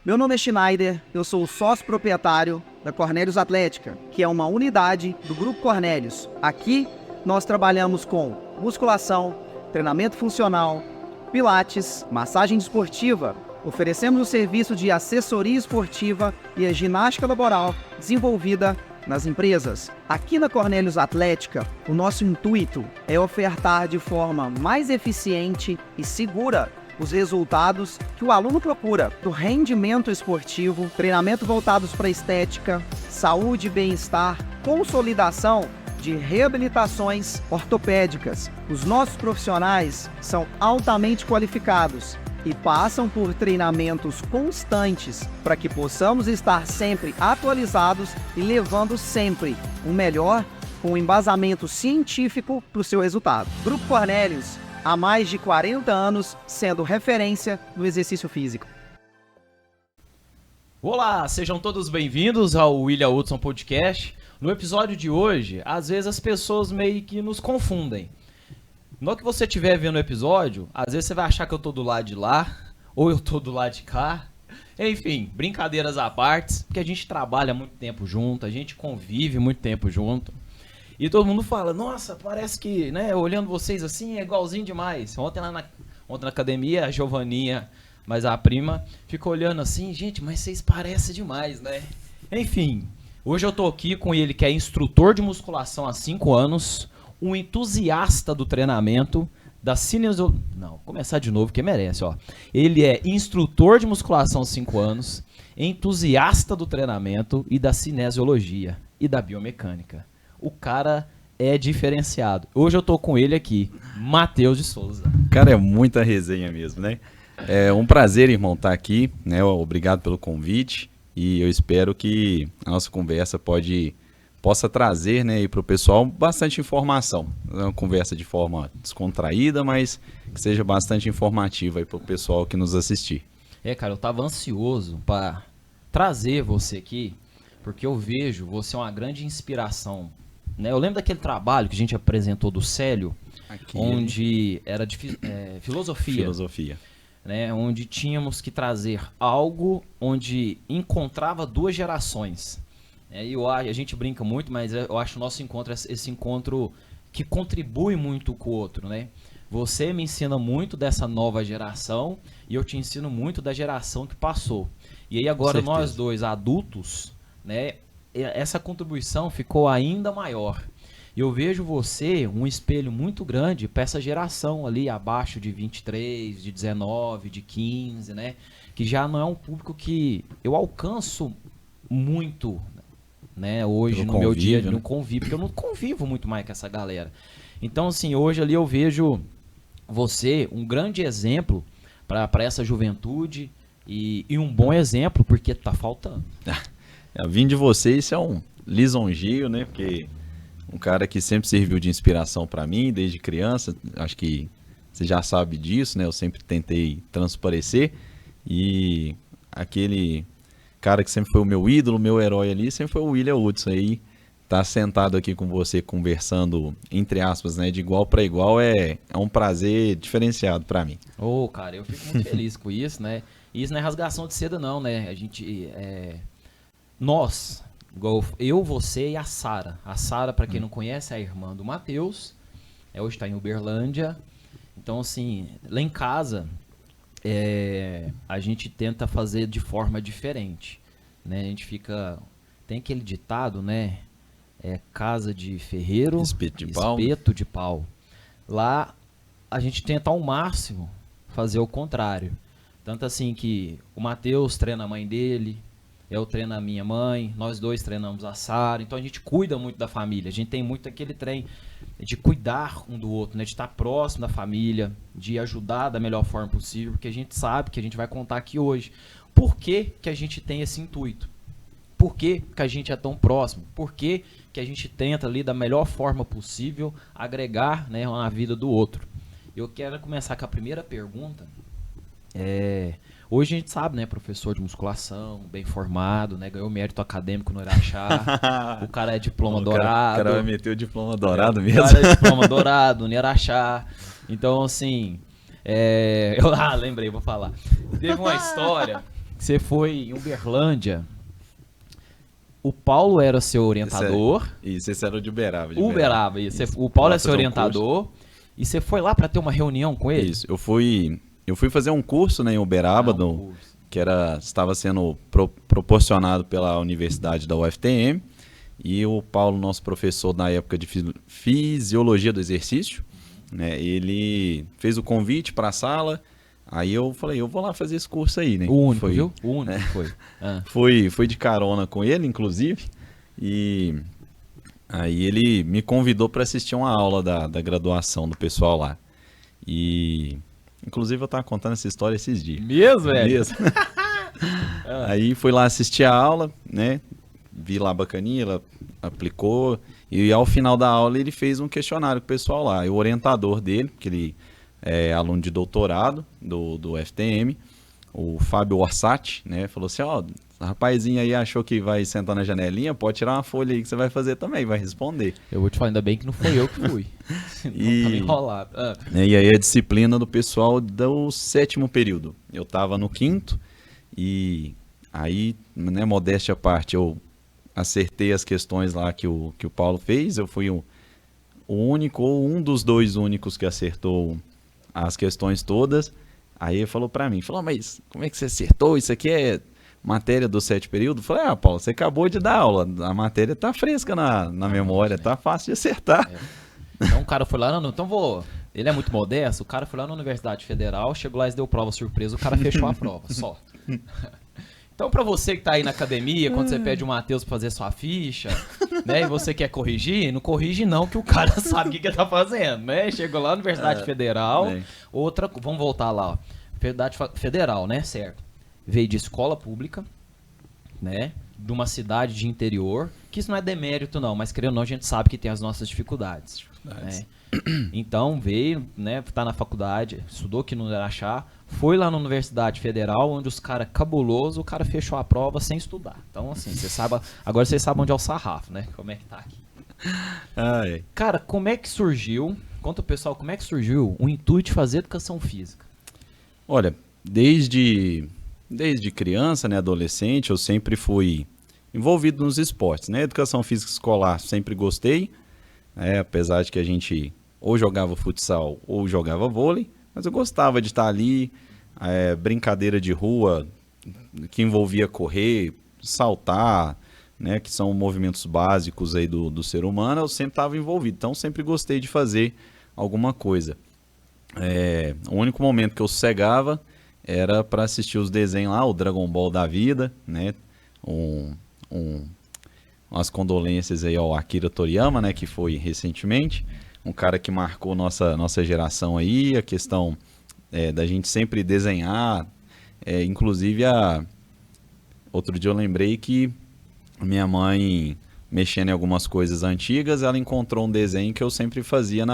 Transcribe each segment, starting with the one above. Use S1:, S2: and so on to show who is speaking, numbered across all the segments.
S1: Meu nome é Schneider, eu sou o sócio proprietário da Cornélios Atlética, que é uma unidade do Grupo Cornélios. Aqui nós trabalhamos com musculação, treinamento funcional, pilates, massagem desportiva. Oferecemos o serviço de assessoria esportiva e a ginástica laboral desenvolvida nas empresas. Aqui na Cornélios Atlética, o nosso intuito é ofertar de forma mais eficiente e segura os resultados que o aluno procura, do rendimento esportivo, treinamento voltados para estética, saúde e bem-estar, consolidação de reabilitações ortopédicas. Os nossos profissionais são altamente qualificados e passam por treinamentos constantes para que possamos estar sempre atualizados e levando sempre o melhor com um embasamento científico para o seu resultado. Grupo Cornélios, há mais de 40 anos sendo referência no exercício físico.
S2: Olá, sejam todos bem-vindos ao William Hudson Podcast. No episódio de hoje, às vezes as pessoas meio que nos confundem. Na hora que você estiver vendo o episódio, às vezes você vai achar que eu tô do lado de lá, ou eu tô do lado de cá. Enfim, brincadeiras à parte, porque a gente trabalha muito tempo junto, a gente convive muito tempo junto. E todo mundo fala, nossa, parece que, né, olhando vocês assim, é igualzinho demais. Ontem na academia, a Giovaninha, mas a prima, ficou olhando assim, gente, mas vocês parecem demais, né? Enfim, hoje eu tô aqui com ele, que é instrutor de musculação há 5 anos, um entusiasta do treinamento, da cinesiologia... Não, começar de novo, que merece, ó. Ele é instrutor de musculação há 5 anos, entusiasta do treinamento e da cinesiologia e da biomecânica. O cara é diferenciado. Hoje eu tô com ele aqui, Matheus de Souza.
S3: Cara, é muita resenha mesmo, né? É um prazer, irmão, estar aqui, né? Obrigado pelo convite e eu espero que a nossa conversa possa trazer, né, para o pessoal bastante informação. É uma conversa de forma descontraída, mas que seja bastante informativa para o pessoal que nos assistir.
S2: Cara, eu tava ansioso para trazer você aqui, porque eu vejo você uma grande inspiração. Né? Eu lembro daquele trabalho que a gente apresentou do Célio, aqui, onde era de filosofia. Né? Onde tínhamos que trazer algo onde encontrava 2 gerações. A gente brinca muito, mas eu acho o nosso encontro, esse encontro que contribui muito com o outro, né? Você me ensina muito dessa nova geração e eu te ensino muito da geração que passou. E aí agora nós dois adultos, né? Essa contribuição ficou ainda maior. E eu vejo você um espelho muito grande para essa geração ali abaixo de 23, de 19, de 15, né? Que já não é um público que eu alcanço muito, né, hoje no meu dia de um convívio, porque eu não convivo muito mais com essa galera. Então, assim, hoje ali eu vejo você um grande exemplo para essa juventude e um bom exemplo, porque tá faltando.
S3: Vindo de você, isso é um lisonjeio, né, porque um cara que sempre serviu de inspiração para mim, desde criança, acho que você já sabe disso, né, eu sempre tentei transparecer, e aquele cara que sempre foi o meu ídolo, meu herói ali, sempre foi o William Hudson. Aí tá sentado aqui com você conversando, entre aspas, né, de igual para igual, é um prazer diferenciado para mim.
S2: Cara, eu fico muito feliz com isso, né? E isso não é rasgação de seda não, né? A gente, nós, igual eu, você e a Sara. A Sara, para quem não conhece, é a irmã do Matheus, hoje tá em Uberlândia. Então, assim, lá em casa, a gente tenta fazer de forma diferente, né? A gente fica... Tem aquele ditado, né? Casa de ferreiro, espeto de pau. Lá, a gente tenta ao máximo fazer o contrário. Tanto assim que o Matheus treina a mãe dele, eu treino a minha mãe, nós dois treinamos a Sara. Então a gente cuida muito da família. A gente tem muito aquele trem de cuidar um do outro, né? De estar próximo da família, de ajudar da melhor forma possível, porque a gente sabe que a gente vai contar aqui hoje. Por que que a gente tem esse intuito? Por que que a gente é tão próximo? Por que que a gente tenta ali da melhor forma possível agregar, né, na vida do outro? Eu quero começar com a primeira pergunta. Hoje a gente sabe, né, professor de musculação, bem formado, né, ganhou mérito acadêmico no Iraxá, o cara é diploma dourado.
S3: O cara vai meter o diploma dourado mesmo.
S2: O cara é diploma dourado no Iraxá. Então, assim, lembrei, vou falar. Teve uma história Você foi em Uberlândia. O Paulo era seu orientador.
S3: Isso, esse era o de Uberaba.
S2: Uberaba, isso. O Paulo é seu
S3: fazer um
S2: orientador. E você foi lá para ter uma reunião com ele?
S3: Isso, eu fui fazer um curso, né, em Uberaba, que estava sendo proporcionado pela Universidade da UFTM, e o Paulo, nosso professor na época de Fisiologia do Exercício, né, ele fez o convite para a sala, aí eu falei, eu vou lá fazer esse curso aí, né?
S2: O único, viu? O único foi.
S3: Fui de carona com ele, inclusive, e aí ele me convidou para assistir uma aula da graduação do pessoal lá. E inclusive eu tava contando essa história esses dias.
S2: Mesmo, velho?
S3: Mesmo. Aí fui lá assistir a aula, né? Vi lá a bacaninha, ela aplicou. E ao final da aula ele fez um questionário com o pessoal lá. E o orientador dele, que ele é aluno de doutorado do FTM, o Fábio Orsatti, né? Falou assim, ó, rapazinho aí achou que vai sentar na janelinha, pode tirar uma folha aí que você vai fazer também, vai responder.
S2: Eu vou te falar, ainda bem que não foi eu que fui.
S3: E,
S2: tava enrolado.
S3: E aí a disciplina do pessoal do 7º período. Eu tava no 5º e aí, né, modéstia à parte, eu acertei as questões lá que o Paulo fez. Eu fui o único, ou um dos 2 únicos que acertou as questões todas. Aí ele falou pra mim, mas como é que você acertou? Isso aqui é matéria do 7º período? Eu falei, Paulo, você acabou de dar aula, a matéria tá fresca na memória, tá fácil de acertar.
S2: Então o cara foi lá, ele é muito modesto, o cara foi lá na Universidade Federal, chegou lá e deu prova surpresa, o cara fechou a prova, só. Então pra você que tá aí na academia, quando você pede o Matheus pra fazer sua ficha, né, e você quer corrigir, não corrige não, que o cara sabe o que ele tá fazendo, né? Chegou lá na Universidade Federal, vamos voltar lá, ó. Universidade Federal, né, certo? Veio de escola pública, né, de uma cidade de interior, que isso não é demérito não, mas querendo ou não, a gente sabe que tem as nossas dificuldades. Né? Então veio, né, tá na faculdade, estudou que não era achar, foi lá na Universidade Federal, onde os caras cabuloso, o cara fechou a prova sem estudar. Então assim, agora vocês sabem onde é o sarrafo, né, como é que tá aqui. Cara, como é que surgiu, conta pro pessoal, como é que surgiu o intuito de fazer educação física?
S3: Olha, desde criança, né, adolescente, eu sempre fui envolvido nos esportes, né? Educação física escolar sempre gostei, apesar de que a gente ou jogava futsal ou jogava vôlei, mas eu gostava de estar ali, brincadeira de rua que envolvia correr, saltar, né, que são movimentos básicos aí do ser humano, eu sempre estava envolvido, então sempre gostei de fazer alguma coisa. O único momento que eu sossegava era para assistir os desenhos lá, o Dragon Ball da vida, né? Umas condolências aí ao Akira Toriyama, né? Que foi recentemente, um cara que marcou nossa geração aí, a questão da gente sempre desenhar, inclusive outro dia eu lembrei que minha mãe, mexendo em algumas coisas antigas, ela encontrou um desenho que eu sempre fazia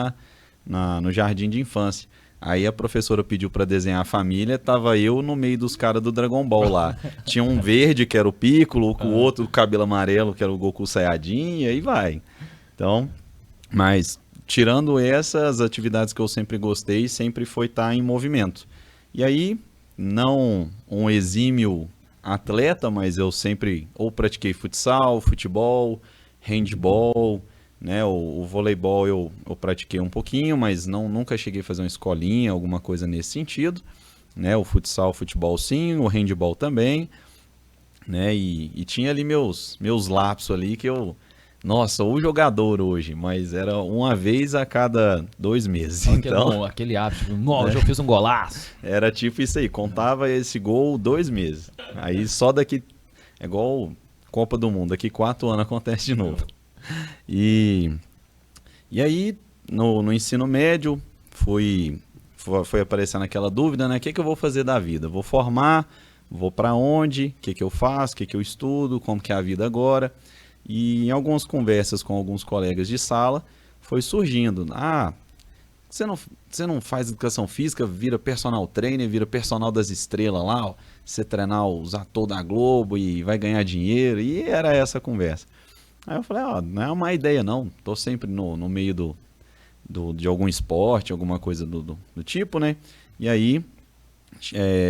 S3: no jardim de infância. Aí a professora pediu para desenhar a família, tava eu no meio dos caras do Dragon Ball lá. Tinha um verde, que era o Piccolo, o outro, o cabelo amarelo, que era o Goku Saiyajin, e aí vai. Então, mas tirando essas atividades que eu sempre gostei, sempre foi estar em movimento. E aí, não um exímio atleta, mas eu sempre ou pratiquei futsal, futebol, handball, né, o voleibol eu pratiquei um pouquinho, mas nunca cheguei a fazer uma escolinha, alguma coisa nesse sentido. Né, o futsal, o futebol sim, o handball também. Né, e tinha ali meus lapsos ali que sou jogador hoje, mas era uma vez a cada 2 meses. Então,
S2: aquele hábito, hoje eu fiz um golaço.
S3: Era tipo isso aí, contava esse gol 2 meses. Aí só daqui, é igual Copa do Mundo, daqui 4 anos acontece de novo. E aí, no ensino médio, foi aparecendo aquela dúvida, né? O que eu vou fazer da vida? Vou formar? Vou para onde? O que eu faço? O que eu estudo? Como que é a vida agora? E em algumas conversas com alguns colegas de sala, foi surgindo. Você não faz educação física, vira personal trainer, vira personal das estrelas lá, ó, você treinar os atores da Globo e vai ganhar dinheiro. E era essa a conversa. Aí eu falei, não é uma ideia não, tô sempre no meio de algum esporte, alguma coisa do tipo, né? E aí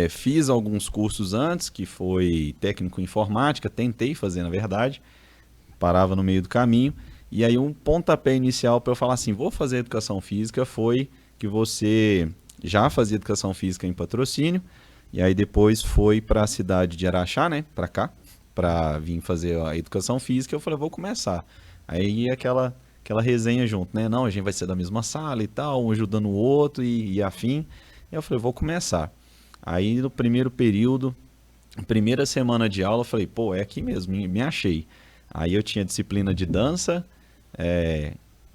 S3: Fiz alguns cursos antes, que foi técnico em informática, tentei fazer, na verdade, parava no meio do caminho. E aí um pontapé inicial para eu falar assim, vou fazer educação física, foi que você já fazia educação física em Patrocínio, e aí depois foi para a cidade de Araxá, né, para cá, para vir fazer a educação física. Eu falei, vou começar. Aí aquela resenha junto, né, não, a gente vai ser da mesma sala e tal, um ajudando o outro e afim. E eu falei, vou começar. Aí no primeiro período, primeira semana de aula, eu falei, pô, é aqui mesmo, me achei. Aí eu tinha disciplina de dança,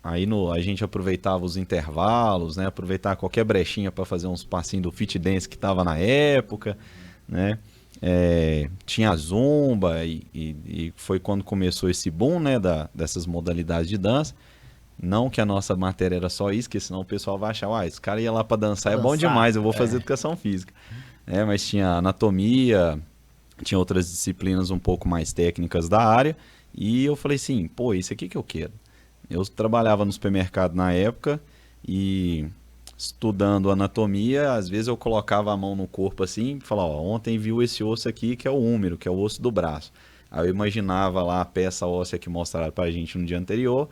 S3: a gente aproveitava os intervalos, né? Aproveitava qualquer brechinha para fazer uns passinhos do fit dance que estava na época, né? Tinha a zumba e foi quando começou esse boom, né? Dessas modalidades de dança. Não que a nossa matéria era só isso, porque senão o pessoal vai achar, esse cara ia lá para dançar, é bom demais, eu vou fazer educação física. Mas tinha anatomia, tinha outras disciplinas um pouco mais técnicas da área, e eu falei assim, pô, isso aqui que eu quero. Eu trabalhava no supermercado na época e estudando anatomia, às vezes eu colocava a mão no corpo assim e falava, ontem viu esse osso aqui que é o húmero, que é o osso do braço. Aí eu imaginava lá a peça óssea que mostraram pra gente no dia anterior,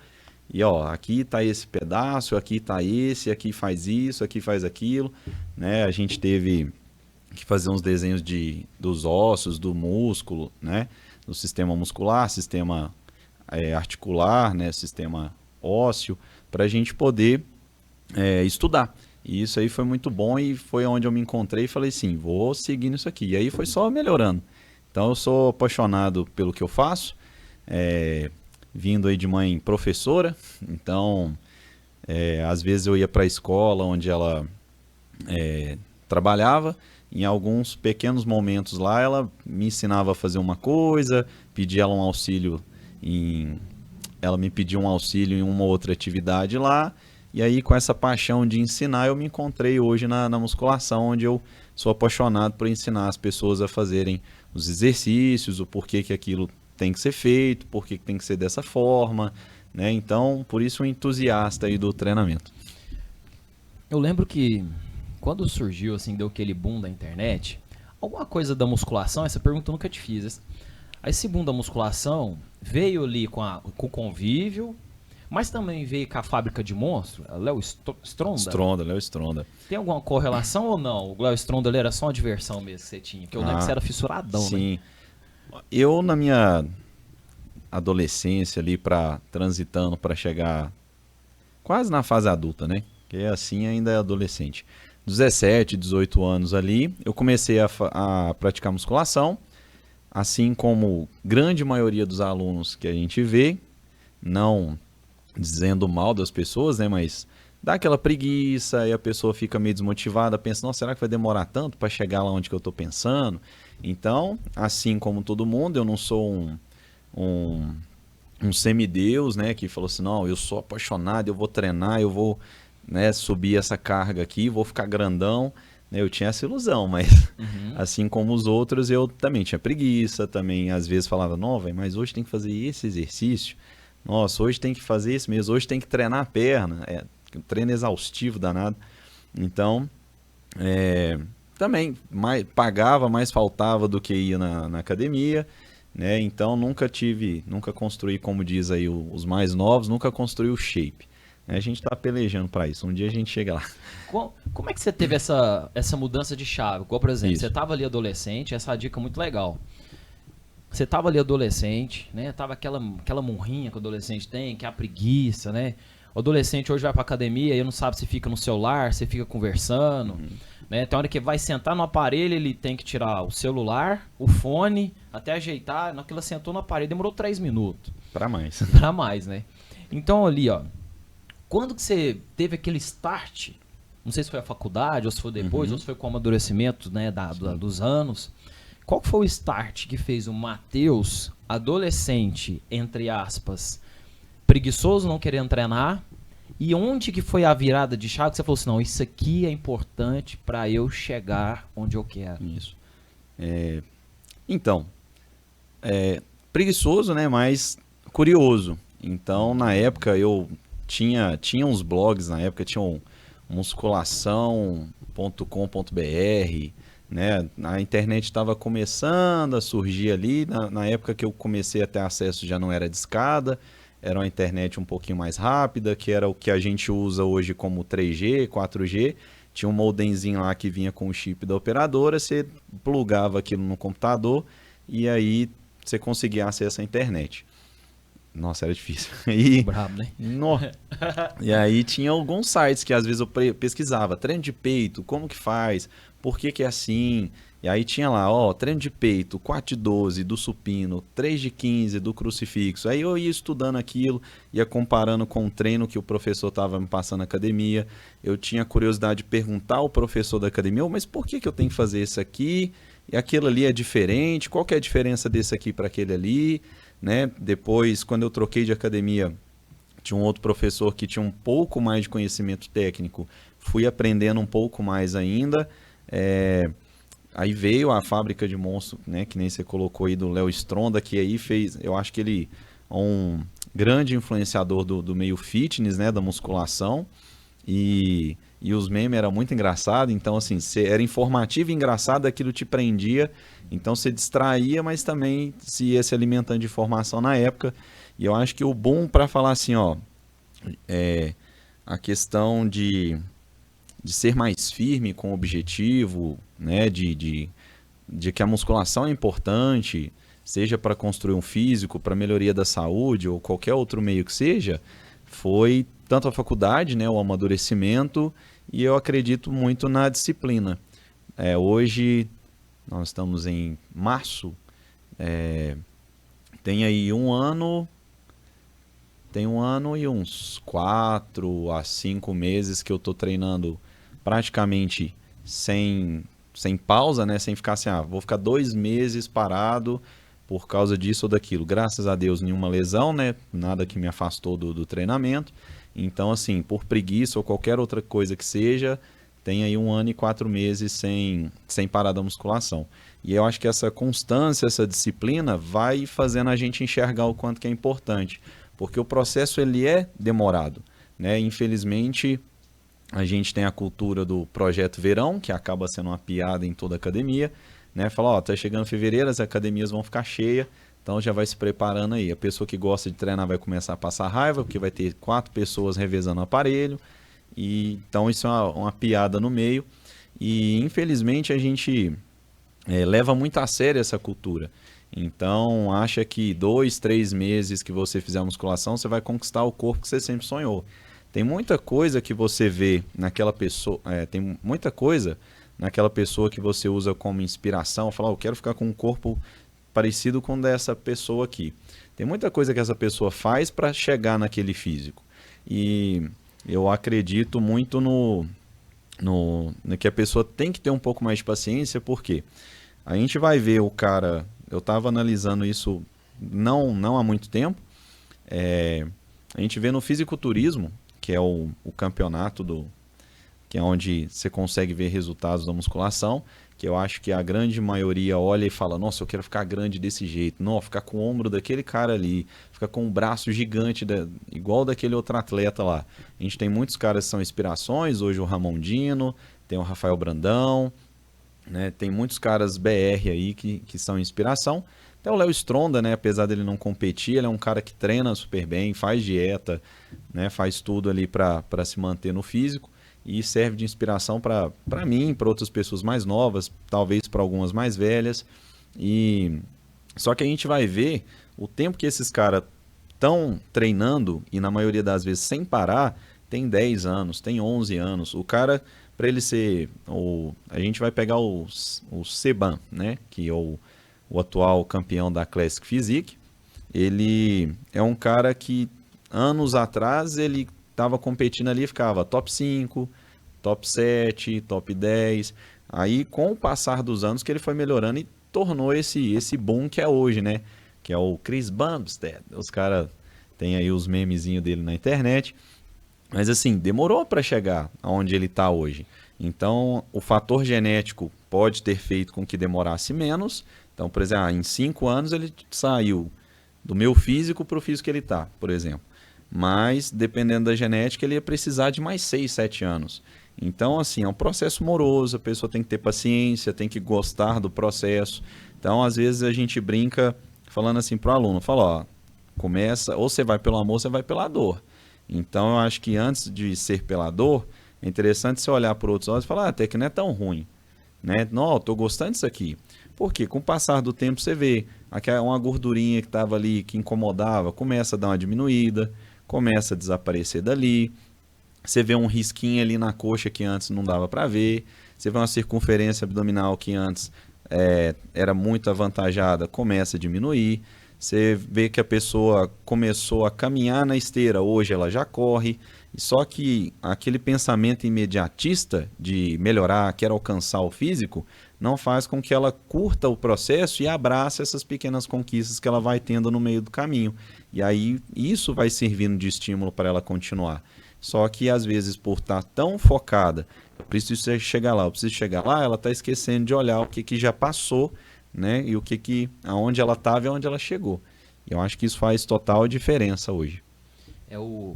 S3: e aqui tá esse pedaço, aqui tá esse, aqui faz isso, aqui faz aquilo, né? A gente teve que fazer uns desenhos dos ossos, do músculo, né? Do sistema muscular, sistema articular, né? Sistema ósseo, para a gente poder estudar. E isso aí foi muito bom e foi onde eu me encontrei e falei assim, vou seguir nisso aqui. E aí foi só melhorando. Então eu sou apaixonado pelo que eu faço, vindo aí de mãe professora, então às vezes eu ia para a escola onde ela trabalhava, em alguns pequenos momentos lá ela me ensinava a fazer uma coisa, pedia ela um auxílio ela me pediu um auxílio em uma outra atividade lá, e aí com essa paixão de ensinar eu me encontrei hoje na musculação, onde eu sou apaixonado por ensinar as pessoas a fazerem os exercícios, o porquê que aquilo tem que ser feito, porquê que tem que ser dessa forma, né? Então, por isso um entusiasta aí do treinamento.
S2: Eu lembro que quando surgiu, assim, deu aquele boom da internet, alguma coisa da musculação, essa pergunta eu nunca te fiz. Esse boom da musculação veio ali com o convívio, mas também veio com a fábrica de monstro, Léo Stronda.
S3: Léo Stronda.
S2: Tem alguma correlação ou não? O Léo Stronda era só uma diversão mesmo que você tinha? Porque eu lembro que você era fissuradão,
S3: sim.
S2: Né?
S3: Eu, na minha adolescência ali, transitando para chegar quase na fase adulta, né? Que assim ainda é adolescente. 17, 18 anos ali, eu comecei a praticar musculação, assim como grande maioria dos alunos que a gente vê, não dizendo mal das pessoas, né? Mas dá aquela preguiça e a pessoa fica meio desmotivada, pensa, nossa, será que vai demorar tanto para chegar lá onde que eu estou pensando? Então, assim como todo mundo, eu não sou um semideus, né, que falou assim, não, eu sou apaixonado, eu vou treinar, eu vou, né, subir essa carga aqui, vou ficar grandão. Eu tinha essa ilusão, mas assim como os outros, eu também tinha preguiça, também às vezes falava, não, velho, mas hoje tem que fazer esse exercício, nossa, hoje tem que fazer esse mesmo, hoje tem que treinar a perna, um treino exaustivo danado. Então, também pagava, mais faltava do que ia na academia, né? Então nunca construí, como diz aí os mais novos, nunca construí o shape. A gente tá pelejando para isso, um dia a gente chega lá.
S2: Como é que você teve essa mudança de chave? Igual, por exemplo,
S3: Isso.
S2: Você tava ali adolescente, essa é uma dica muito legal. Você tava ali adolescente, né? Tava aquela murrinha que o adolescente tem, que é a preguiça, né? O adolescente hoje vai pra academia e não sabe se fica no celular, se fica conversando, né? Tem hora que vai sentar no aparelho, ele tem que tirar o celular, o fone, até ajeitar. Na hora que ela sentou no aparelho, demorou 3 minutos.
S3: Para mais.
S2: Pra mais, né? Então ali, quando que você teve aquele start, não sei se foi a faculdade, ou se foi depois, ou se foi com o amadurecimento, né, dos anos, qual que foi o start que fez o Matheus, adolescente, entre aspas, preguiçoso, não querendo treinar, e onde que foi a virada de chave que você falou assim, não, isso aqui é importante para eu chegar onde eu quero?
S3: Isso. Então, preguiçoso, né, mas curioso. Então, na época, eu tinha uns blogs, na época tinha musculação.com.br, né? A internet estava começando a surgir ali. Na época que eu comecei a ter acesso já não era discada, era uma internet um pouquinho mais rápida, que era o que a gente usa hoje como 3G, 4G. Tinha um modemzinho lá que vinha com o chip da operadora, você plugava aquilo no computador e aí você conseguia acesso à internet. Nossa, era difícil.
S2: Brabo, né?
S3: E aí tinha alguns sites que às vezes eu pesquisava, treino de peito, como que faz, por que que é assim? E aí tinha lá, ó, treino de peito, 4 de 12 do supino, 3 de 15 do crucifixo. Aí eu ia estudando aquilo, ia comparando com o treino que o professor estava me passando na academia. Eu tinha curiosidade de perguntar ao professor da academia, oh, mas por que que eu tenho que fazer isso aqui? E aquilo ali é diferente? Qual que é a diferença desse aqui para aquele ali? Né? Depois, quando eu troquei de academia, tinha um outro professor que tinha um pouco mais de conhecimento técnico. Fui aprendendo um pouco mais ainda. Aí veio a Fábrica de Monstro, né, que nem você colocou aí, do Léo Stronda, que aí fez, eu acho que ele é um grande influenciador do meio fitness, né, da musculação. E os memes eram muito engraçados, então assim, era informativo e engraçado, aquilo te prendia, então você distraía, mas também se ia se alimentando de informação na época. E eu acho que o boom para falar assim, ó, a questão de ser mais firme com o objetivo, né, de que a musculação é importante, seja para construir um físico, para melhoria da saúde ou qualquer outro meio que seja, foi tanto a faculdade, né, o amadurecimento, e eu acredito muito na disciplina. Hoje, nós estamos em março, tem aí um ano e uns 4 a 5 meses que eu estou treinando praticamente sem pausa, né, sem ficar assim, vou ficar 2 meses parado por causa disso ou daquilo. Graças a Deus, nenhuma lesão, né, nada que me afastou do treinamento. Então, assim, por preguiça ou qualquer outra coisa que seja, tem aí 1 ano e 4 meses sem parar da musculação. E eu acho que essa constância, essa disciplina vai fazendo a gente enxergar o quanto que é importante. Porque o processo, ele é demorado, né? Infelizmente, a gente tem a cultura do projeto verão, que acaba sendo uma piada em toda a academia, né? Fala, ó, tá chegando fevereiro, as academias vão ficar cheias, então já vai se preparando aí. A pessoa que gosta de treinar vai começar a passar raiva, porque vai ter 4 pessoas revezando o aparelho. E então isso é uma piada no meio. E infelizmente a gente leva muito a sério essa cultura. Então acha que 2, 3 meses que você fizer a musculação, você vai conquistar o corpo que você sempre sonhou. Tem muita coisa que você vê naquela pessoa, tem muita coisa naquela pessoa que você usa como inspiração, falar, eu quero ficar com um corpo parecido com o dessa pessoa aqui. Tem muita coisa que essa pessoa faz para chegar naquele físico. E eu acredito muito no que a pessoa tem que ter um pouco mais de paciência, porque a gente vai ver o cara, eu estava analisando isso não há muito tempo, a gente vê no fisiculturismo, que é o campeonato que é onde você consegue ver resultados da musculação, que eu acho que a grande maioria olha e fala, nossa, eu quero ficar grande desse jeito, não, ficar com o ombro daquele cara ali, ficar com um braço gigante, igual daquele outro atleta lá. A gente tem muitos caras que são inspirações, hoje o Ramon Dino, tem o Rafael Brandão, né, tem muitos caras BR aí que são inspiração. Até o Léo Stronda, né, apesar dele não competir, ele é um cara que treina super bem, faz dieta, né, faz tudo ali para se manter no físico. E serve de inspiração para mim, para outras pessoas mais novas, talvez para algumas mais velhas. E só que a gente vai ver o tempo que esses caras estão treinando, e na maioria das vezes sem parar, tem 10 anos, tem 11 anos. O cara, para ele ser... a gente vai pegar o Seban, né, que é o atual campeão da Classic Physique. Ele é um cara que anos atrás ele estava competindo ali, ficava top 5, top 7, top 10. Aí, com o passar dos anos, que ele foi melhorando e tornou esse boom que é hoje, né? Que é o Chris Bumstead. Os caras têm aí os memezinhos dele na internet. Mas, assim, demorou para chegar aonde ele está hoje. Então, o fator genético pode ter feito com que demorasse menos. Então, por exemplo, em 5 anos ele saiu do meu físico para o físico que ele está, por exemplo. mas dependendo da genética ele ia precisar de mais 6, 7 anos. Então, assim, é um processo moroso, a pessoa tem que ter paciência, tem que gostar do processo. Então, às vezes a gente brinca falando assim pro aluno, fala, ó, começa, ou você vai pelo amor, ou você vai pela dor. Então, eu acho que antes de ser pela dor, é interessante você olhar por outros olhos e falar, até que não é tão ruim, né? Não, eu tô gostando disso aqui. Porque com o passar do tempo você vê uma gordurinha que estava ali, que incomodava, começa a dar uma diminuída, começa a desaparecer dali. Você vê um risquinho ali na coxa que antes não dava para ver. Você vê uma circunferência abdominal que antes era muito avantajada, começa a diminuir. Você vê que a pessoa começou a caminhar na esteira, hoje ela já corre. Só que aquele pensamento imediatista de melhorar, quer alcançar o físico, não faz com que ela curta o processo e abrace essas pequenas conquistas que ela vai tendo no meio do caminho. E aí isso vai servindo de estímulo para ela continuar. Só que às vezes por estar tão focada, eu preciso chegar lá, ela está esquecendo de olhar o que já passou, né? E aonde ela estava e aonde ela chegou. E eu acho que isso faz total diferença hoje.
S2: É o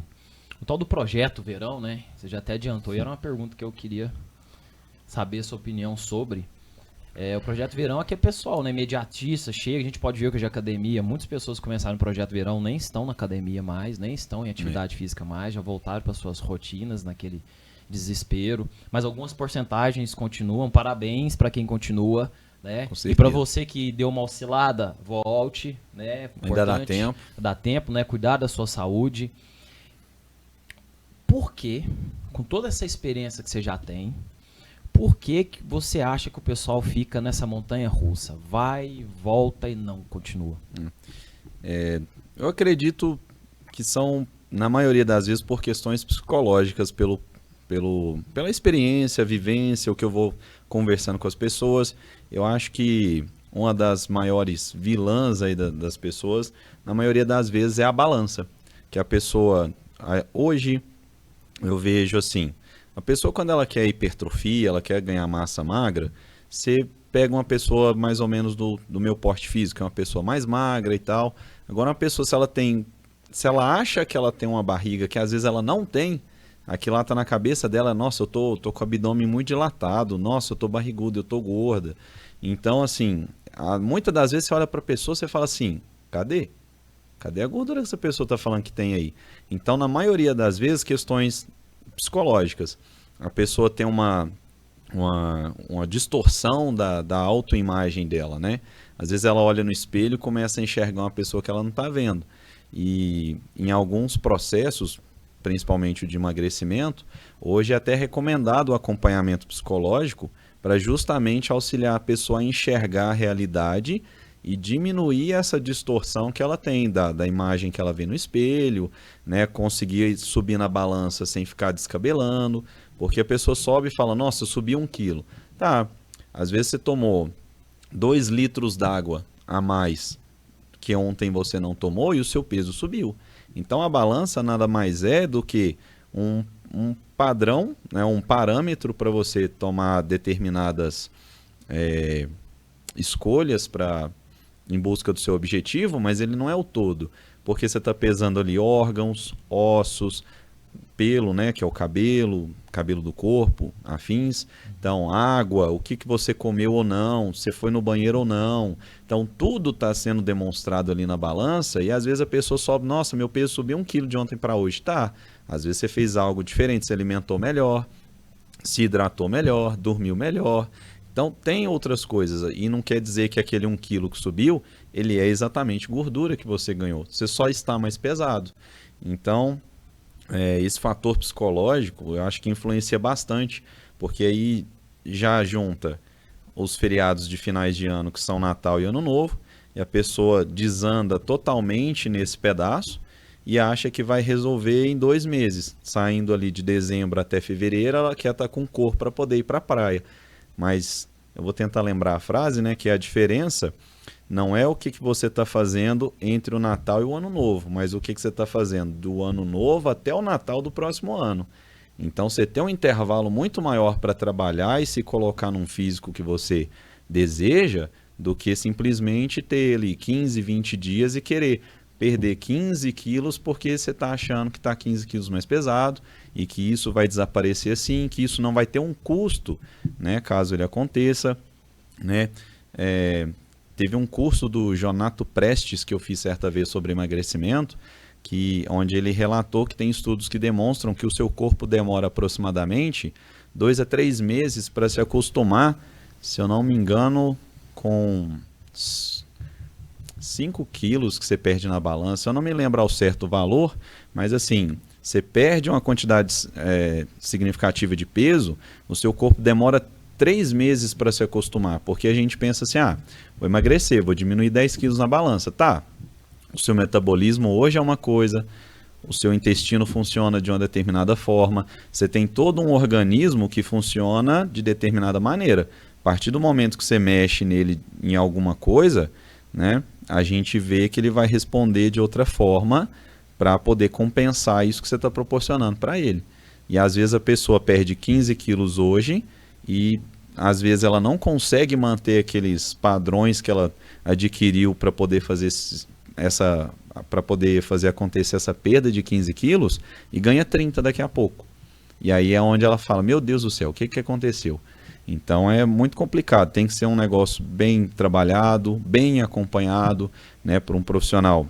S2: tal do projeto verão, né? Você já até adiantou, e era uma pergunta que eu queria saber a sua opinião sobre. O projeto verão aqui é pessoal, né? Imediatista, chega, a gente pode ver que hoje a academia, muitas pessoas que começaram no projeto verão nem estão na academia mais, nem estão em atividade física mais, já voltaram para suas rotinas naquele desespero, mas algumas porcentagens continuam. Parabéns para quem continua, né? E para você que deu uma oscilada, volte, né?
S3: Ainda dá tempo.
S2: Dá tempo, né? Cuidar da sua saúde. Por que, com toda essa experiência que você já tem, por que você acha que o pessoal fica nessa montanha russa? Vai, volta e não continua?
S3: Eu acredito que são, na maioria das vezes, por questões psicológicas, pela experiência, vivência, o que eu vou conversando com as pessoas. Eu acho que uma das maiores vilãs aí das pessoas, na maioria das vezes, é a balança. Que a pessoa, hoje, eu vejo assim, a pessoa quando ela quer hipertrofia, ela quer ganhar massa magra, você pega uma pessoa mais ou menos do meu porte físico, é uma pessoa mais magra e tal. Agora uma pessoa, se ela acha que ela tem uma barriga que às vezes ela não tem, aquilo lá tá na cabeça dela, nossa, eu tô com o abdômen muito dilatado, nossa, eu tô barrigudo, eu tô gorda. Então, assim, muitas das vezes você olha pra pessoa e você fala assim, cadê? Cadê a gordura que essa pessoa tá falando que tem aí? Então, na maioria das vezes, questões psicológicas. A pessoa tem uma distorção da autoimagem dela, né? Às vezes ela olha no espelho e começa a enxergar uma pessoa que ela não está vendo. E em alguns processos, principalmente o de emagrecimento, hoje é até recomendado o acompanhamento psicológico para justamente auxiliar a pessoa a enxergar a realidade e diminuir essa distorção que ela tem da imagem que ela vê no espelho, né? Conseguir subir na balança sem ficar descabelando, porque a pessoa sobe e fala, nossa, eu subi 1 quilo. Tá, às vezes você tomou 2 litros d'água a mais que ontem você não tomou e o seu peso subiu. Então a balança nada mais é do que um padrão, né? Um parâmetro para você tomar determinadas escolhas em busca do seu objetivo, mas ele não é o todo, porque você está pesando ali órgãos, ossos, pelo, né, que é o cabelo do corpo, afins. Então, água, o que você comeu ou não, você foi no banheiro ou não. Então, tudo está sendo demonstrado ali na balança e às vezes a pessoa sobe, nossa, meu peso subiu 1 quilo de ontem para hoje. Tá, às vezes você fez algo diferente, se alimentou melhor, se hidratou melhor, dormiu melhor. Então, tem outras coisas, e não quer dizer que aquele 1 quilo que subiu, ele é exatamente gordura que você ganhou. Você só está mais pesado. Então, esse fator psicológico, eu acho que influencia bastante, porque aí já junta os feriados de finais de ano, que são Natal e Ano Novo, e a pessoa desanda totalmente nesse pedaço e acha que vai resolver em 2 meses. Saindo ali de dezembro até fevereiro, ela quer estar com cor para poder ir para a praia. Mas eu vou tentar lembrar a frase, né? Que a diferença não é o que você está fazendo entre o Natal e o Ano Novo, mas o que você está fazendo do Ano Novo até o Natal do próximo ano. Então você tem um intervalo muito maior para trabalhar e se colocar num físico que você deseja, do que simplesmente ter ali 15, 20 dias e querer perder 15 quilos porque você está achando que está 15 quilos mais pesado e que isso vai desaparecer assim, que isso não vai ter um custo, né, caso ele aconteça, né? Teve um curso do Jonato Prestes que eu fiz certa vez sobre emagrecimento, onde ele relatou que tem estudos que demonstram que o seu corpo demora aproximadamente 2 a 3 meses para se acostumar, se eu não me engano, com 5 quilos que você perde na balança. Eu não me lembro ao certo o valor, mas assim, você perde uma quantidade significativa de peso, o seu corpo demora 3 meses para se acostumar, porque a gente pensa assim, vou emagrecer, vou diminuir 10 quilos na balança, tá? O seu metabolismo hoje é uma coisa, o seu intestino funciona de uma determinada forma, você tem todo um organismo que funciona de determinada maneira. A partir do momento que você mexe nele em alguma coisa, né, a gente vê que ele vai responder de outra forma para poder compensar isso que você está proporcionando para ele. E às vezes a pessoa perde 15 quilos hoje e às vezes ela não consegue manter aqueles padrões que ela adquiriu para poder fazer acontecer essa perda de 15 quilos e ganha 30 daqui a pouco. E aí é onde ela fala, meu Deus do céu, o que aconteceu? Então é muito complicado, tem que ser um negócio bem trabalhado, bem acompanhado, né, por um profissional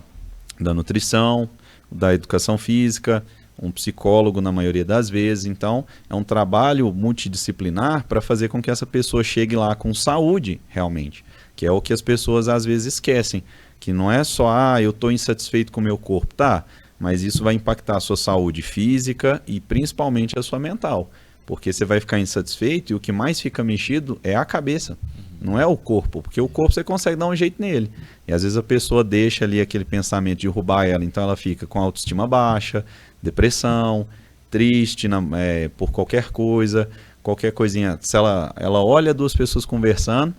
S3: da nutrição, da educação física, um psicólogo na maioria das vezes. Então é um trabalho multidisciplinar para fazer com que essa pessoa chegue lá com saúde realmente, que é o que as pessoas às vezes esquecem, que não é só, eu estou insatisfeito com o meu corpo, tá? Mas isso vai impactar a sua saúde física e principalmente a sua mental. Porque você vai ficar insatisfeito e o que mais fica mexido é a cabeça, não é o corpo. Porque o corpo você consegue dar um jeito nele. E às vezes a pessoa deixa ali aquele pensamento de derrubar ela, então ela fica com a autoestima baixa, depressão, triste por qualquer coisinha. Se ela olha 2 pessoas conversando,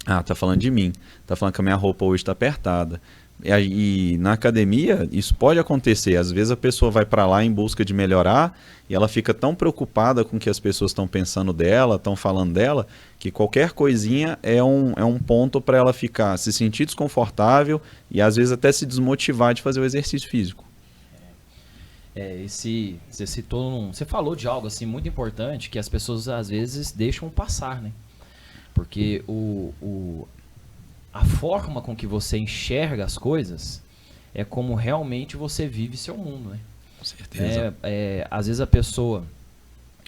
S3: tá falando de mim, tá falando que a minha roupa hoje está apertada. E na academia isso pode acontecer, às vezes a pessoa vai para lá em busca de melhorar e ela fica tão preocupada com o que as pessoas estão pensando dela, estão falando dela, que qualquer coisinha é um ponto para ela ficar, se sentir desconfortável e às vezes até se desmotivar de fazer o exercício físico.
S2: Você falou de algo assim muito importante que as pessoas às vezes deixam passar, né? Porque a forma com que você enxerga as coisas é como realmente você vive seu mundo, né?
S3: Com certeza.
S2: Às vezes a pessoa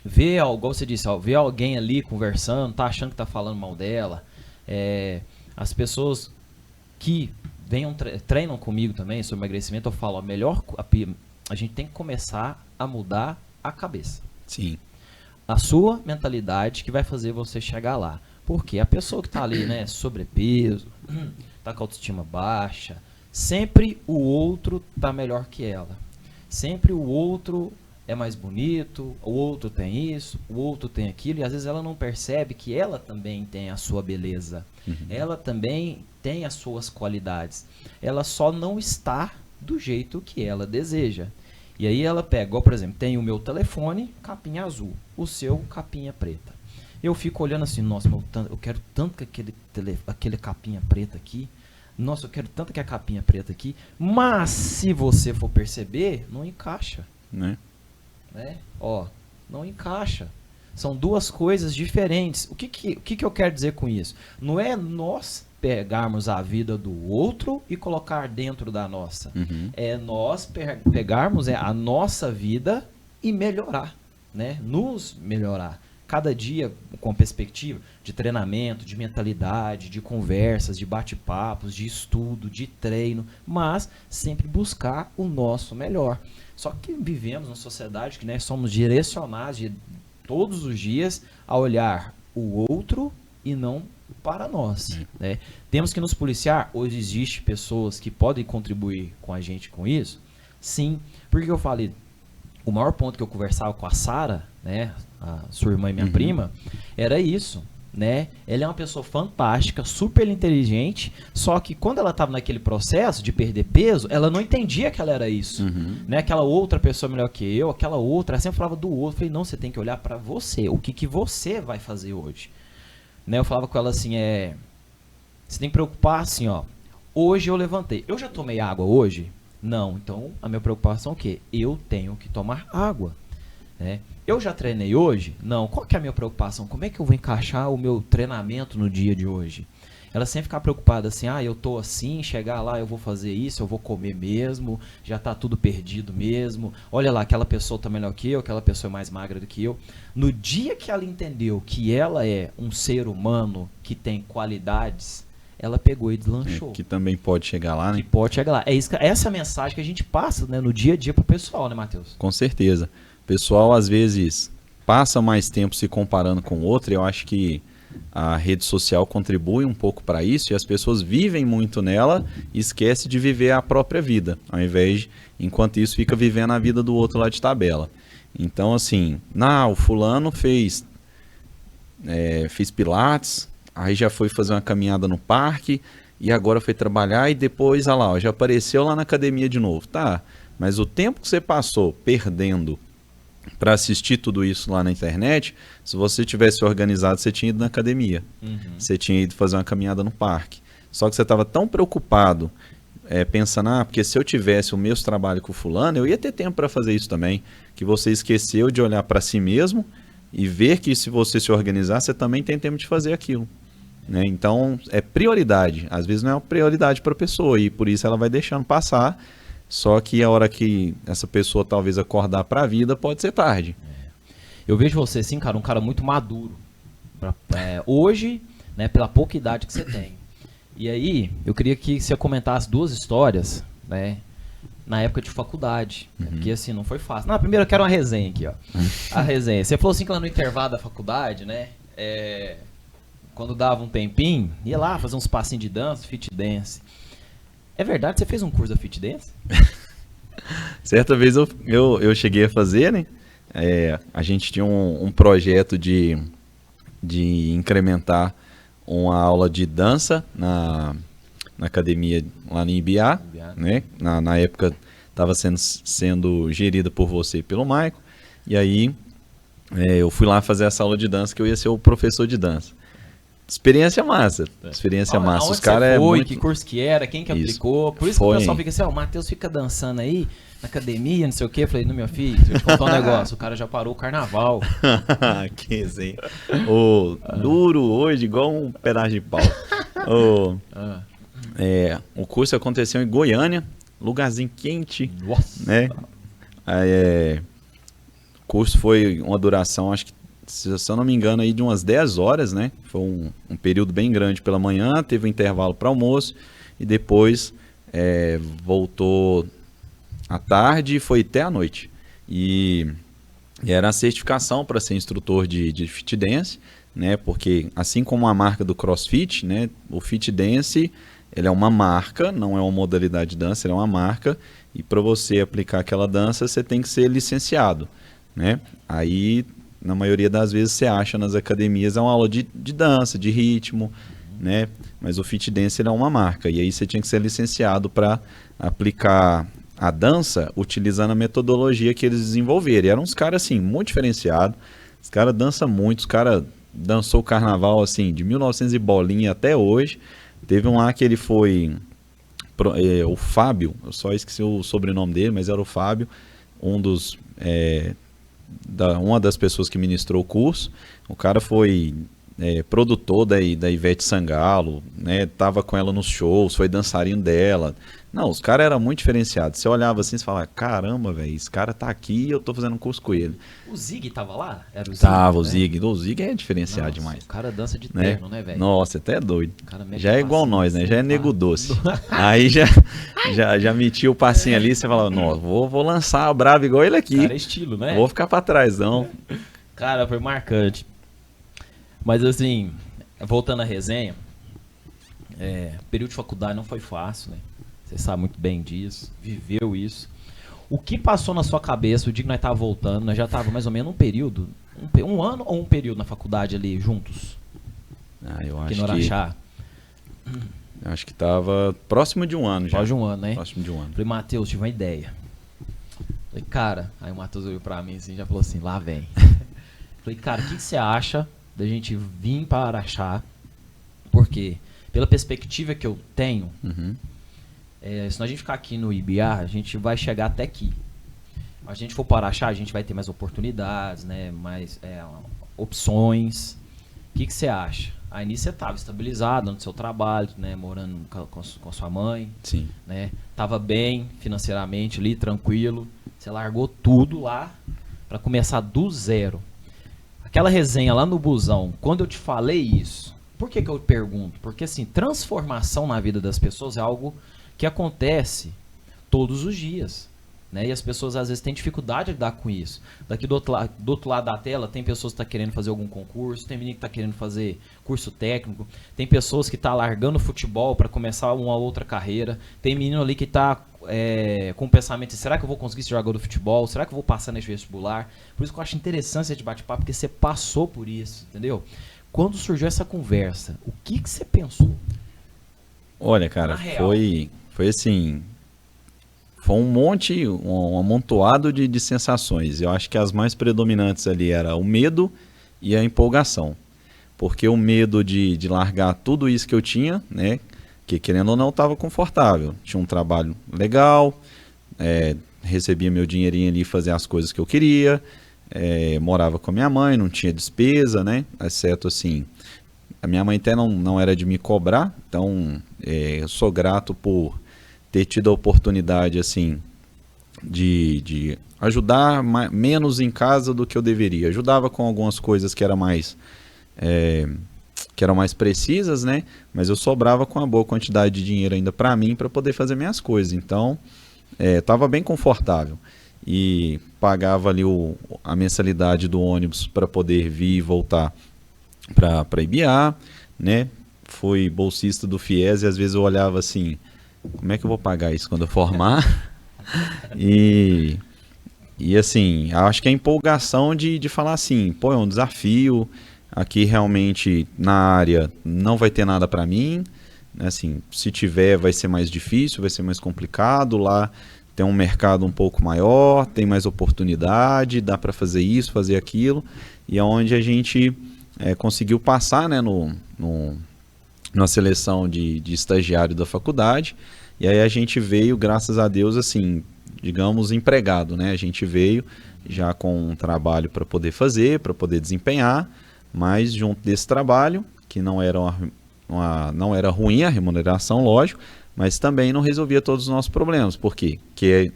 S2: vê, igual você disse, vê alguém ali conversando, tá achando que tá falando mal dela. As pessoas que treinam comigo também sobre emagrecimento, eu falo, a gente tem que começar a mudar a cabeça.
S3: Sim.
S2: A sua mentalidade que vai fazer você chegar lá. Porque a pessoa que está ali, né, sobrepeso, está com a autoestima baixa, sempre o outro está melhor que ela. Sempre o outro é mais bonito, o outro tem isso, o outro tem aquilo, e às vezes ela não percebe que ela também tem a sua beleza. Ela também tem as suas qualidades. Ela só não está do jeito que ela deseja. E aí ela pega, igual, por exemplo, tem o meu telefone, capinha azul, o seu, capinha preta. Eu fico olhando assim, nossa, eu quero tanto que aquele capinha preta aqui, nossa, eu quero tanto que a capinha preta aqui, mas se você for perceber, não encaixa. Né? Não encaixa. São 2 coisas diferentes. O que eu quero dizer com isso? Não é nós pegarmos a vida do outro e colocar dentro da nossa. É nós pegarmos a nossa vida e melhorar, né? Nos melhorar. Cada dia com perspectiva de treinamento, de mentalidade, de conversas, de bate-papos, de estudo, de treino, mas sempre buscar o nosso melhor. Só que vivemos numa sociedade que, né, somos direcionados todos os dias a olhar o outro e não para nós. Né? Temos que nos policiar. Hoje existem pessoas que podem contribuir com a gente com isso? Sim. Porque eu falei, o maior ponto que eu conversava com a Sara, né, a sua irmã e minha prima, era isso, né? Ela é uma pessoa fantástica, super inteligente, só que quando ela estava naquele processo de perder peso, ela não entendia que ela era isso, né? Aquela outra pessoa melhor que eu, aquela outra, ela sempre falava do outro. Eu falei, não, você tem que olhar para você, o que você vai fazer hoje, né? Eu falava com ela assim, você tem que preocupar assim, hoje eu levantei, eu já tomei água hoje? Não, então a minha preocupação é o quê? Eu tenho que tomar água, né? Eu já treinei hoje? Não. Qual que é a minha preocupação? Como é que eu vou encaixar o meu treinamento no dia de hoje? Ela sempre fica preocupada assim, eu tô assim, chegar lá eu vou fazer isso, eu vou comer mesmo, já tá tudo perdido mesmo. Olha lá, aquela pessoa tá melhor que eu, aquela pessoa é mais magra do que eu. No dia que ela entendeu que ela é um ser humano que tem qualidades, ela pegou e deslanchou.
S3: Que também pode chegar lá, né?
S2: Que pode chegar lá. Essa é a mensagem que a gente passa, né, no dia a dia pro pessoal, né, Matheus?
S3: Com certeza. O pessoal, às vezes, passa mais tempo se comparando com o outro, e eu acho que a rede social contribui um pouco para isso, e as pessoas vivem muito nela e esquecem de viver a própria vida, ao invés de, enquanto isso, fica vivendo a vida do outro lá de tabela. Então, assim, o fulano fez pilates, aí já foi fazer uma caminhada no parque, e agora foi trabalhar, e depois, já apareceu lá na academia de novo. Tá, mas o tempo que você passou perdendo para assistir tudo isso lá na internet, se você tivesse organizado, você tinha ido na academia, você tinha ido fazer uma caminhada no parque. Só que você estava tão preocupado, pensando, porque se eu tivesse o mesmo trabalho com o fulano, eu ia ter tempo para fazer isso também, que você esqueceu de olhar para si mesmo e ver que se você se organizar, você também tem tempo de fazer aquilo, né? Então, é prioridade. Às vezes não é uma prioridade para a pessoa, e por isso ela vai deixando passar. Só que a hora que essa pessoa talvez acordar para a vida, pode ser tarde.
S2: Eu vejo você, assim, cara, um cara muito maduro. Hoje, né, pela pouca idade que você tem. E aí, eu queria que você comentasse 2 histórias, né, na época de faculdade. Né, porque, assim, não foi fácil. Primeiro eu quero uma resenha aqui, ó. A resenha. Você falou assim que lá no intervalo da faculdade, né, quando dava um tempinho, ia lá fazer uns passinhos de dança, fit dance. É verdade? Você fez um curso da Fit Dance?
S3: Certa vez eu cheguei a fazer, né? A gente tinha um projeto de incrementar uma aula de dança na academia lá em Ibiá, né? Na época estava sendo gerida por você e pelo Maico. E aí eu fui lá fazer essa aula de dança, que eu ia ser o professor de dança. Experiência massa. Experiência massa. Os caras
S2: muito... Que curso que era? Quem que aplicou? Por isso que o pessoal fica assim, o Matheus fica dançando aí na academia, não sei o quê. Eu falei, meu filho, deixa eu te contar um negócio. O cara já parou o carnaval.
S3: Que assim. Duro hoje, igual um pedaço de pau. O curso aconteceu em Goiânia, lugarzinho quente.
S2: Nossa.
S3: Né? O curso foi uma duração, acho que, se eu não me engano, aí de umas 10 horas, né? Foi um período bem grande pela manhã, teve um intervalo para almoço e depois voltou à tarde e foi até à noite. E era a certificação para ser instrutor de Fit Dance, né? Porque assim como a marca do CrossFit, né? O Fit Dance, ele é uma marca, não é uma modalidade de dança, ele é uma marca, e para você aplicar aquela dança, você tem que ser licenciado, né? Aí, na maioria das vezes, você acha nas academias uma aula de dança, de ritmo, né? Mas o Fit Dance ele é uma marca, e aí você tinha que ser licenciado para aplicar a dança utilizando a metodologia que eles desenvolveram. E eram uns caras, assim, muito diferenciados. Os caras dançam muito, os caras dançou o carnaval, assim, de 1900 e bolinha até hoje. Teve um lá que ele foi... o Fábio, eu só esqueci o sobrenome dele, mas era o Fábio, uma das pessoas que ministrou o curso. O cara foi produtor da Ivete Sangalo, né? Tava com ela nos shows, foi dançarino dela. Não, os caras eram muito diferenciados. Você olhava assim e falava, caramba, velho, esse cara tá aqui e eu tô fazendo um curso com ele.
S2: O Zig tava lá? Era o Zig,
S3: tava,
S2: né?
S3: o Zig. O Zig é diferenciado demais.
S2: O cara dança de terno, né, velho?
S3: Nossa, até é doido. Já é igual nós, né? Já é nego doce. Aí já metia o passinho ali e você falava, não, vou lançar a brava igual ele aqui.
S2: Cara, é estilo, né?
S3: Vou ficar pra trás, não.
S2: Cara, foi marcante. Mas assim, voltando à resenha, período de faculdade não foi fácil, né? Você sabe muito bem disso, viveu isso. O que passou na sua cabeça o dia que nós tava voltando? Nós já tava mais ou menos um período, um ano ou um período na faculdade ali juntos?
S3: Eu acho
S2: que no Araxá.
S3: Eu acho que tava próximo de um ano já.
S2: Próximo de um ano, né?
S3: Próximo de um ano.
S2: Falei, Matheus, tive uma ideia. Falei, cara, aí o Matheus olhou pra mim assim, já falou assim, lá vem. Falei, cara, o que você acha da gente vir para Araxá? Porque, pela perspectiva que eu tenho, Se a gente ficar aqui no IBA, a gente vai chegar até aqui. Se a gente for para achar, a gente vai ter mais oportunidades, né? Mais opções. O que você acha? Aí nisso você estava estabilizado no seu trabalho, né? Morando com sua mãe.
S3: Sim.
S2: Né? Tava bem financeiramente ali, tranquilo. Você largou tudo lá para começar do zero. Aquela resenha lá no busão, quando eu te falei isso, por que eu pergunto? Porque assim, transformação na vida das pessoas é algo que acontece todos os dias, né? E as pessoas às vezes têm dificuldade de lidar com isso. Daqui do outro lado da tela tem pessoas que estão querendo fazer algum concurso, tem menino que está querendo fazer curso técnico, tem pessoas que estão largando o futebol para começar uma outra carreira, tem menino ali que está com o pensamento de será que eu vou conseguir ser jogador do futebol, será que eu vou passar nesse vestibular? Por isso que eu acho interessante esse bate-papo, porque você passou por isso, entendeu? Quando surgiu essa conversa, o que você pensou?
S3: Olha, cara, foi assim, foi um amontoado de sensações. Eu acho que as mais predominantes ali era o medo e a empolgação. Porque o medo de largar tudo isso que eu tinha, né? Que querendo ou não, estava confortável. Tinha um trabalho legal, recebia meu dinheirinho ali, fazia as coisas que eu queria, morava com a minha mãe, não tinha despesa, né? Exceto assim, a minha mãe até não era de me cobrar, então eu sou grato por ter tido a oportunidade assim de ajudar menos em casa do que eu deveria. Ajudava com algumas coisas que eram mais precisas, né? Mas eu sobrava com uma boa quantidade de dinheiro ainda para mim para poder fazer minhas coisas. Então, estava bem confortável e pagava ali a mensalidade do ônibus para poder vir e voltar para IBA, né? Fui bolsista do FIES e às vezes eu olhava assim, como é que eu vou pagar isso quando eu formar? E assim, acho que a empolgação de falar assim, pô, é um desafio, aqui realmente na área não vai ter nada para mim, né? Assim, se tiver vai ser mais difícil, vai ser mais complicado, lá tem um mercado um pouco maior, tem mais oportunidade, dá para fazer isso, fazer aquilo, e é onde a gente conseguiu passar, né, na seleção de estagiário da faculdade, e aí a gente veio, graças a Deus, assim, digamos, empregado, né? A gente veio já com um trabalho para poder fazer, para poder desempenhar, mas junto desse trabalho, que não era não era ruim a remuneração, lógico, mas também não resolvia todos os nossos problemas. Por quê? Porque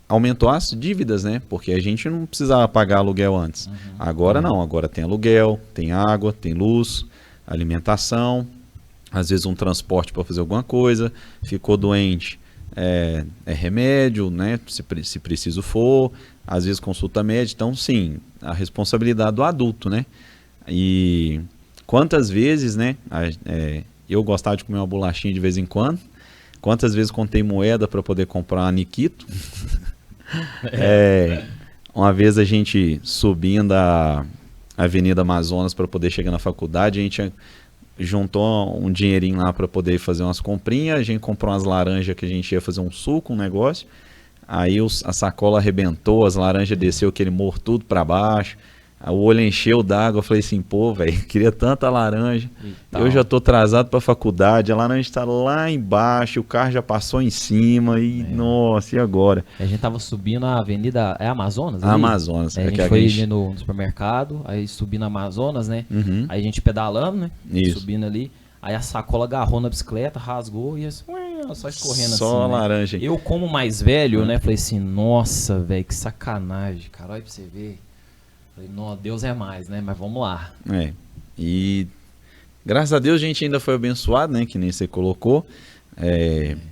S3: aumentou as dívidas, né? Porque a gente não precisava pagar aluguel antes. Uhum. Agora não, agora tem aluguel, tem água, tem luz, alimentação, às vezes um transporte para fazer alguma coisa, ficou doente, remédio, né? Se preciso for, às vezes consulta médica. Então, sim, a responsabilidade do adulto, né? E quantas vezes, né? Eu gostava de comer uma bolachinha de vez em quando. Quantas vezes contei moeda para poder comprar uma Nikito? Uma vez a gente subindo a Avenida Amazonas para poder chegar na faculdade, a gente juntou um dinheirinho lá para poder fazer umas comprinhas, a gente comprou umas laranjas que a gente ia fazer um suco, um negócio, aí a sacola arrebentou, as laranjas desceu aquele morro tudo para baixo, o olho encheu d'água, eu falei assim, pô, velho, queria tanta laranja, eu já tô atrasado para a faculdade, a laranja está lá embaixo, o carro já passou em cima e, nossa, e agora?
S2: A gente tava subindo a Avenida, Amazonas?
S3: A Amazonas.
S2: A gente foi ali no supermercado, aí subindo a Amazonas, né?
S3: Uhum.
S2: Aí a gente pedalando, né?
S3: Isso.
S2: Subindo ali, aí a sacola agarrou na bicicleta, rasgou e só escorrendo
S3: só
S2: assim,
S3: laranja.
S2: Né? Eu, como mais velho, né? Falei assim, nossa, velho, que sacanagem, cara, olha pra você ver. Falei, não, Deus é mais, né? Mas vamos lá.
S3: E graças a Deus a gente ainda foi abençoado, né? Que nem você colocou.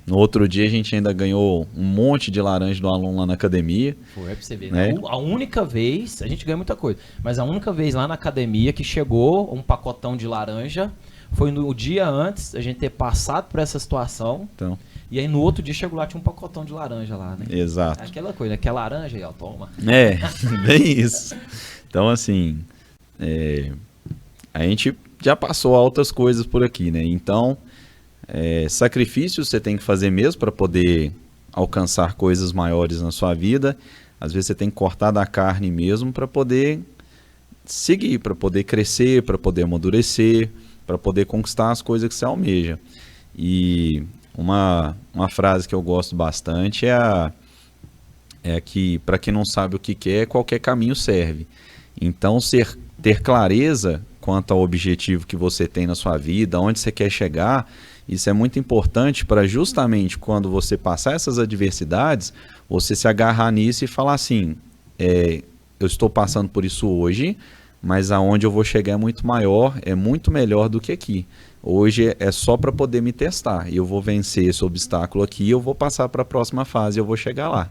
S3: No outro dia a gente ainda ganhou um monte de laranja do aluno lá na academia.
S2: Foi pra você ver.
S3: Né?
S2: A única vez, a gente ganha muita coisa, mas a única vez lá na academia que chegou um pacotão de laranja foi no dia antes a gente ter passado por essa situação.
S3: Então.
S2: E aí no outro dia chegou lá, tinha um pacotão de laranja lá, né?
S3: Exato.
S2: Aquela coisa, que é laranja aí, ó, toma.
S3: Bem isso. Então, assim, a gente já passou altas coisas por aqui, né? Então, sacrifícios você tem que fazer mesmo para poder alcançar coisas maiores na sua vida. Às vezes você tem que cortar da carne mesmo para poder seguir, para poder crescer, para poder amadurecer, para poder conquistar as coisas que você almeja. E uma frase que eu gosto bastante é que, para quem não sabe o que quer, qualquer caminho serve. Então, ter clareza quanto ao objetivo que você tem na sua vida, onde você quer chegar, isso é muito importante para justamente quando você passar essas adversidades, você se agarrar nisso e falar assim, eu estou passando por isso hoje, mas aonde eu vou chegar é muito maior, é muito melhor do que aqui. Hoje é só para poder me testar, e eu vou vencer esse obstáculo aqui, eu vou passar para a próxima fase, eu vou chegar lá.